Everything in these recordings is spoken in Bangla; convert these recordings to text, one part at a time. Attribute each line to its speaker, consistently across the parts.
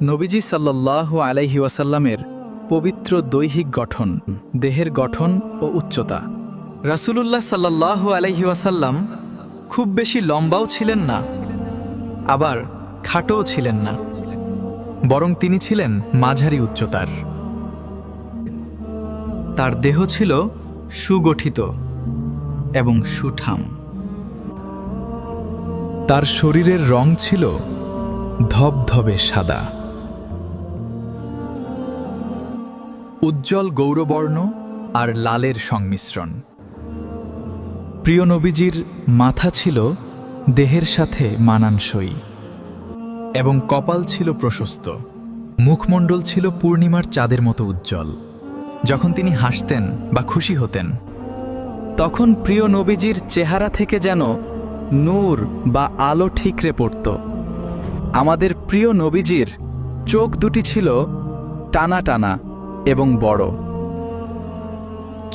Speaker 1: নবীজি সাল্লাল্লাহু আলাইহি ওয়াসাল্লামের পবিত্র দৈহিক গঠন, দেহের গঠন ও উচ্চতা। রাসূলুল্লাহ সাল্লাল্লাহু আলাইহি ওয়াসাল্লাম খুব বেশি লম্বাও ছিলেন না, আবার খাটোও ছিলেন না, বরং তিনি ছিলেন মাঝারি উচ্চতার। তার দেহ ছিল সুগঠিত এবং সুঠাম।
Speaker 2: তার শরীরের রং ছিল ধবধবে সাদা,
Speaker 1: উজ্জ্বল গৌরবর্ণ আর লালের সংমিশ্রণ।
Speaker 2: প্রিয় নবীজির মাথা ছিল দেহের সাথে মানানসই এবং কপাল ছিল প্রশস্ত। মুখমণ্ডল ছিল পূর্ণিমার চাঁদের মতো উজ্জ্বল। যখন তিনি হাসতেন বা খুশি হতেন,
Speaker 1: তখন প্রিয় নবীজির চেহারা থেকে যেন নূর বা আলো ঠিকরে পড়ত। আমাদের প্রিয় নবীজির চোখ দুটি ছিল টানা টানা এবং বড়।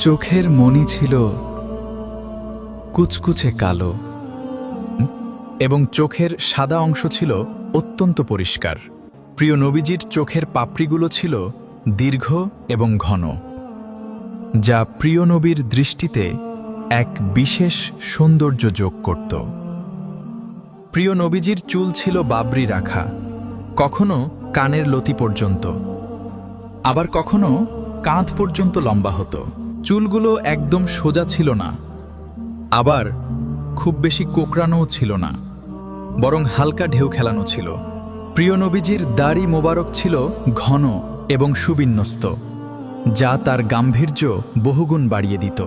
Speaker 2: চোখের মণি ছিল কুচকুচে কালো এবং চোখের সাদা অংশ ছিল অত্যন্ত পরিষ্কার। প্রিয় নবীজির চোখের পাপড়িগুলো ছিল দীর্ঘ এবং ঘন, যা প্রিয় নবীর দৃষ্টিতে এক বিশেষ সৌন্দর্য যোগ করত। প্রিয় নবীজির চুল ছিল বাবরি রাখা, কখনো কানের লতি পর্যন্ত, আবার কখনো কাঁধ পর্যন্ত লম্বা হতো। চুলগুলো একদম সোজা ছিল না, আবার খুব বেশি কোঁকড়ানোও ছিল না, বরং হালকা ঢেউ খেলানো ছিল। প্রিয় নবীজির দাড়ি মোবারক ছিল ঘন এবং সুবিন্যস্ত, যা তার গাম্ভীর্য বহুগুণ বাড়িয়ে দিত।